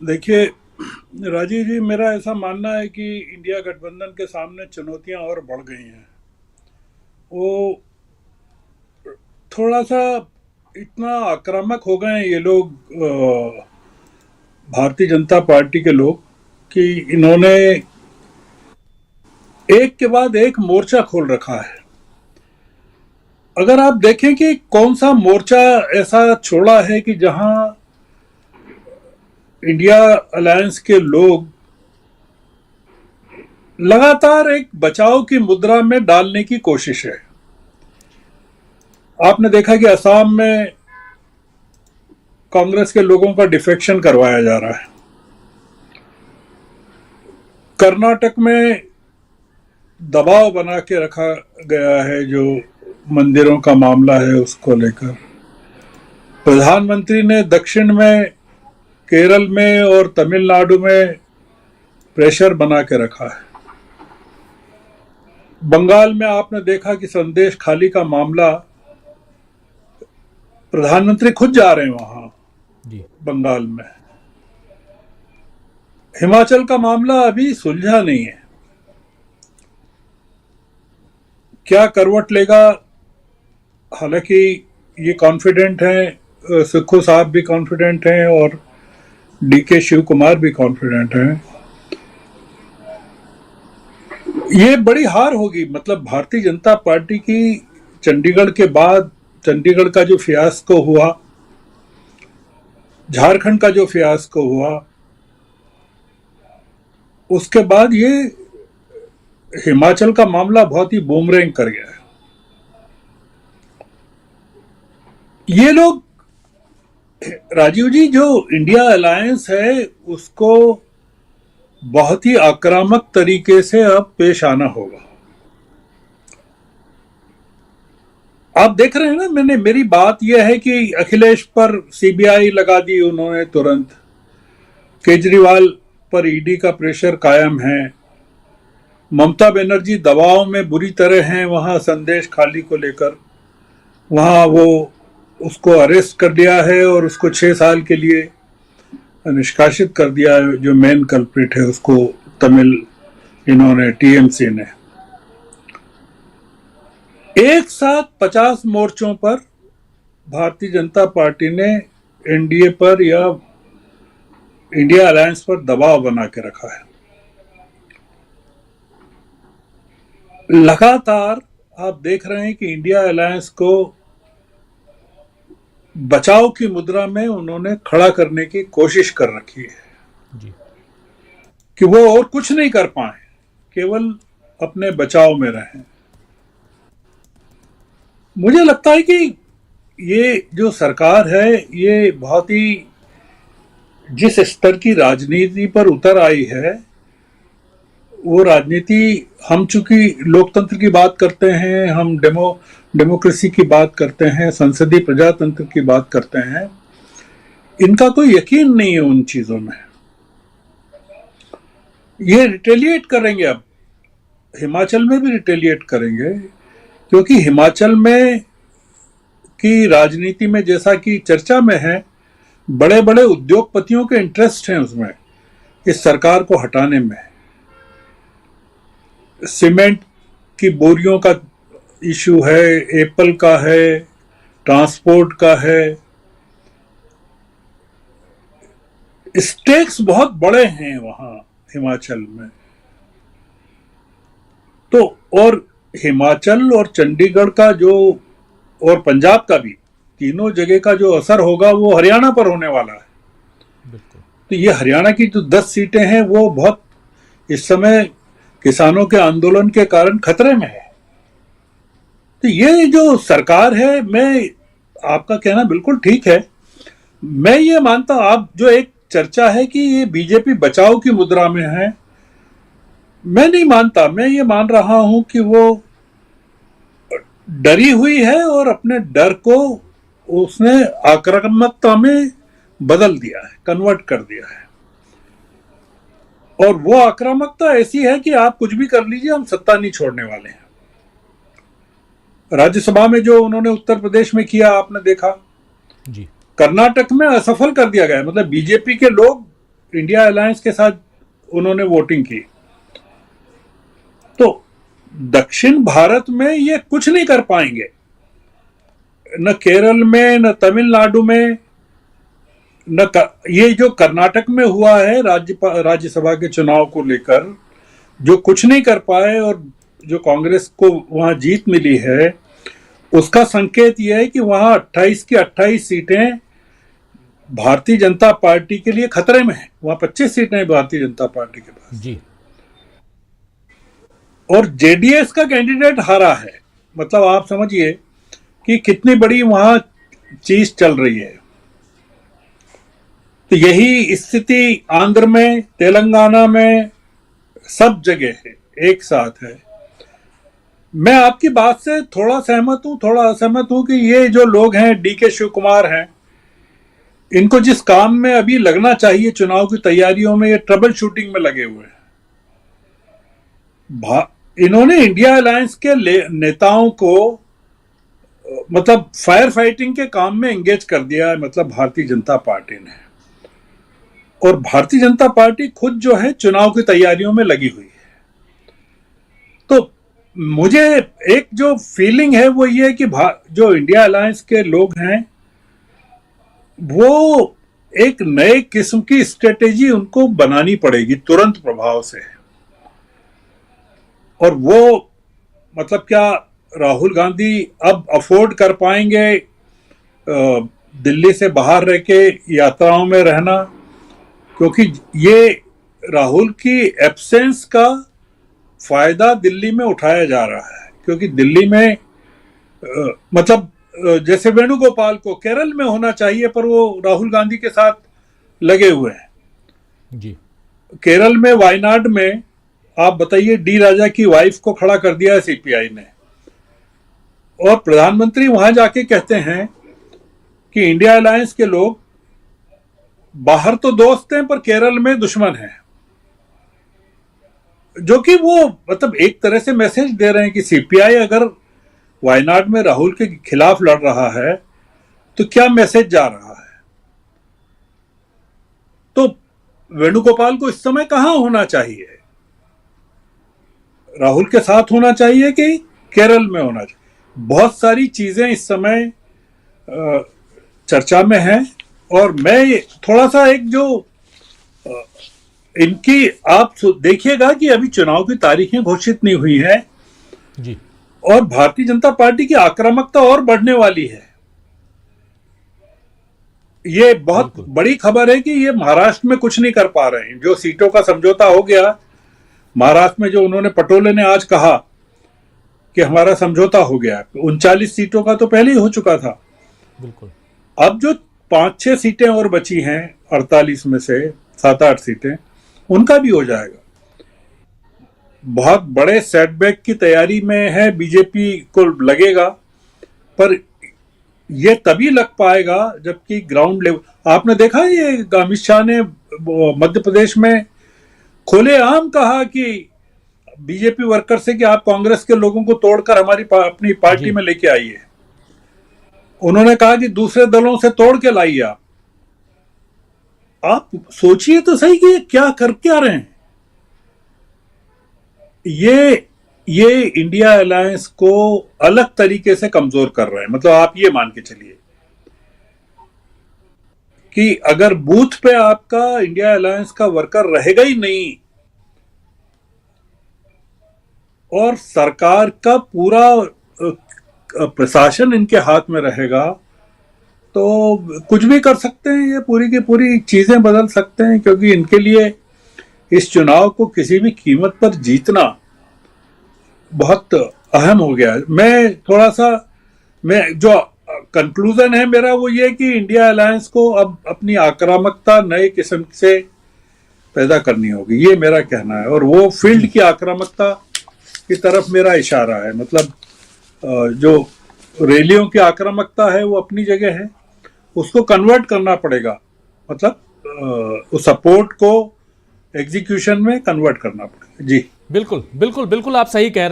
देखिए राजीव जी, मेरा ऐसा मानना है कि इंडिया गठबंधन के सामने चुनौतियां और बढ़ गई हैं। वो थोड़ा सा इतना आक्रामक हो गए हैं ये लोग, भारतीय जनता पार्टी के लोग, कि इन्होंने एक के बाद एक मोर्चा खोल रखा है। अगर आप देखें कि कौन सा मोर्चा ऐसा छोड़ा है कि जहां इंडिया अलायंस के लोग लगातार एक बचाव की मुद्रा में डालने की कोशिश है। आपने देखा कि असम में कांग्रेस के लोगों का डिफेक्शन करवाया जा रहा है। कर्नाटक में दबाव बना के रखा गया है, जो मंदिरों का मामला है उसको लेकर। प्रधानमंत्री ने दक्षिण में, केरल में और तमिलनाडु में प्रेशर बना के रखा है। बंगाल में आपने देखा कि संदेश खाली का मामला, प्रधानमंत्री खुद जा रहे हैं वहां जी। बंगाल में। हिमाचल का मामला अभी सुलझा नहीं है। क्या करवट लेगा? हालांकि ये कॉन्फिडेंट हैं, सुक्खू साहब भी कॉन्फिडेंट हैं और डीके शिव कुमार भी कॉन्फिडेंट हैं। ये बड़ी हार होगी, मतलब भारतीय जनता पार्टी की। चंडीगढ़ के बाद, चंडीगढ़ का जो फियास्को हुआ, झारखंड का जो फियास्को हुआ, उसके बाद ये हिमाचल का मामला बहुत ही बूमरैंग कर गया है। ये लोग, राजीव जी, जो इंडिया अलायंस है उसको बहुत ही आक्रामक तरीके से अब पेश आना होगा। आप देख रहे हैं ना, मेरी बात यह है कि अखिलेश पर सीबीआई लगा दी उन्होंने तुरंत। केजरीवाल पर ईडी का प्रेशर कायम है। ममता बनर्जी दबाव में बुरी तरह हैं वहां संदेश खाली को लेकर। वहां वो उसको अरेस्ट कर लिया है और उसको 6 साल के लिए निष्कासित कर दिया है। जो मेन कल्प्रिट है उसको तमिल इन्होंने, टीएमसी ने एक साथ 50 मोर्चों पर भारतीय जनता पार्टी ने एनडीए पर या इंडिया अलायंस पर दबाव बना के रखा है। लगातार आप देख रहे हैं कि इंडिया अलायंस को बचाव की मुद्रा में उन्होंने खड़ा करने की कोशिश कर रखी है जी। कि वो और कुछ नहीं कर पाए, केवल अपने बचाव में रहें। मुझे लगता है कि ये जो सरकार है, ये बहुत ही जिस स्तर की राजनीति पर उतर आई है, वो राजनीति, हम चूंकि लोकतंत्र की बात करते हैं, हम डेमोक्रेसी की बात करते हैं, संसदीय प्रजातंत्र की बात करते हैं, इनका कोई यकीन नहीं है उन चीजों में। ये रिटेलिएट करेंगे। अब हिमाचल में भी रिटेलिएट करेंगे, क्योंकि हिमाचल में की राजनीति में, जैसा कि चर्चा में है, बड़े बड़े उद्योगपतियों के इंटरेस्ट हैं उसमें, इस सरकार को हटाने में। सीमेंट की बोरियों का इशू है, एप्पल का है, ट्रांसपोर्ट का है। स्टेक्स बहुत बड़े हैं वहां हिमाचल में। तो और हिमाचल और चंडीगढ़ का जो, और पंजाब का भी, तीनों जगह का जो असर होगा वो हरियाणा पर होने वाला है। बिल्कुल। तो ये हरियाणा की जो 10 सीटें हैं वो बहुत इस समय किसानों के आंदोलन के कारण खतरे में है। तो ये जो सरकार है, मैं, आपका कहना बिल्कुल ठीक है। मैं ये मानता हूं, आप जो एक चर्चा है कि ये बीजेपी बचाव की मुद्रा में है, मैं नहीं मानता। मैं ये मान रहा हूं कि वो डरी हुई है और अपने डर को उसने आक्रामकता में बदल दिया है, कन्वर्ट कर दिया है। और वो आक्रामकता ऐसी है कि आप कुछ भी कर लीजिए, हम सत्ता नहीं छोड़ने वाले हैं। राज्यसभा में जो उन्होंने उत्तर प्रदेश में किया, आपने देखा। जी। कर्नाटक में असफल कर दिया गया। मतलब बीजेपी के लोग इंडिया अलायंस के साथ उन्होंने वोटिंग की। तो दक्षिण भारत में ये कुछ नहीं कर पाएंगे, न केरल में, न तमिलनाडु में, ये जो कर्नाटक में हुआ है राज्यसभा के चुनाव को लेकर, जो कुछ नहीं कर पाए और जो कांग्रेस को वहां जीत मिली है, उसका संकेत यह है कि वहां 28 की 28 सीटें भारतीय जनता पार्टी के लिए खतरे में है। वहां 25 सीटें भारतीय जनता पार्टी के पास जी, और जेडीएस का कैंडिडेट हारा है। मतलब आप समझिए कि कितनी बड़ी वहां चीज चल रही है। तो यही स्थिति आंध्र में, तेलंगाना में, सब जगह है, एक साथ है। मैं आपकी बात से थोड़ा सहमत हूं, थोड़ा असहमत हूं कि ये जो लोग हैं, डीके शिव कुमार हैं, इनको जिस काम में अभी लगना चाहिए चुनाव की तैयारियों में, ये ट्रबल शूटिंग में लगे हुए हैं। इन्होंने इंडिया अलायंस के नेताओं को मतलब फायर फाइटिंग के काम में एंगेज कर दिया है, मतलब भारतीय जनता पार्टी ने। और भारतीय जनता पार्टी खुद जो है चुनाव की तैयारियों में लगी हुई है। तो मुझे एक जो फीलिंग है वो ये है कि जो इंडिया अलायंस के लोग हैं, वो एक नए किस्म की स्ट्रेटेजी उनको बनानी पड़ेगी तुरंत प्रभाव से। और वो मतलब क्या राहुल गांधी अब अफोर्ड कर पाएंगे दिल्ली से बाहर रह के यात्राओं में रहना? क्योंकि ये राहुल की एब्सेंस का फायदा दिल्ली में उठाया जा रहा है। क्योंकि दिल्ली में मतलब जैसे वेणुगोपाल को केरल में होना चाहिए, पर वो राहुल गांधी के साथ लगे हुए हैं जी। केरल में वायनाड में आप बताइए, डी राजा की वाइफ को खड़ा कर दिया है सीपीआई ने। और प्रधानमंत्री वहां जाके कहते हैं कि इंडिया अलायंस के लोग बाहर तो दोस्त हैं पर केरल में दुश्मन हैं। जो कि वो मतलब एक तरह से मैसेज दे रहे हैं कि सीपीआई अगर वायनाड में राहुल के खिलाफ लड़ रहा है तो क्या मैसेज जा रहा है। तो वेणुगोपाल को इस समय कहां होना चाहिए? राहुल के साथ होना चाहिए कि केरल में होना चाहिए? बहुत सारी चीजें इस समय चर्चा में हैं। और मैं थोड़ा सा एक जो इनकी आप देखिएगा कि अभी चुनाव की तारीखें घोषित नहीं हुई हैं जी, और भारतीय जनता पार्टी की आक्रामकता और बढ़ने वाली है। ये बहुत बड़ी खबर है कि ये महाराष्ट्र में कुछ नहीं कर पा रहे हैं। जो सीटों का समझौता हो गया महाराष्ट्र में, जो उन्होंने पटोले ने आज कहा कि हमारा समझौता हो गया, 39 सीटों का तो पहले ही हो चुका था। बिल्कुल। अब जो 5-6 सीटें और बची हैं 48 में से 7-8 सीटें, उनका भी हो जाएगा। बहुत बड़े सेटबैक की तैयारी में है बीजेपी को लगेगा, पर ये तभी लग पाएगा जबकि ग्राउंड लेवल। आपने देखा ये अमित शाह ने मध्य प्रदेश में खुलेआम कहा कि बीजेपी वर्कर से कि आप कांग्रेस के लोगों को तोड़कर हमारी अपनी पार्टी में लेके आइए। उन्होंने कहा कि दूसरे दलों से तोड़ के लाइए। आप सोचिए तो सही कि क्या रहे हैं। ये इंडिया अलायंस को अलग तरीके से कमजोर कर रहे हैं। मतलब आप ये मान के चलिए कि अगर बूथ पे आपका इंडिया अलायंस का वर्कर रहेगा ही नहीं और सरकार का पूरा प्रशासन इनके हाथ में रहेगा, तो कुछ भी कर सकते हैं। ये पूरी की पूरी चीजें बदल सकते हैं। क्योंकि इनके लिए इस चुनाव को किसी भी कीमत पर जीतना बहुत अहम हो गया है। मैं जो कंक्लूजन है मेरा वो ये कि इंडिया अलायंस को अब अपनी आक्रामकता नए किस्म से पैदा करनी होगी, ये मेरा कहना है। और वो फील्ड की आक्रामकता की तरफ मेरा इशारा है। मतलब जो रैलियों की आक्रामकता है वो अपनी जगह है, उसको कन्वर्ट करना पड़ेगा। मतलब उस सपोर्ट को एग्जीक्यूशन में कन्वर्ट करना पड़ेगा। जी बिल्कुल बिल्कुल बिल्कुल, आप सही कह रहे हैं।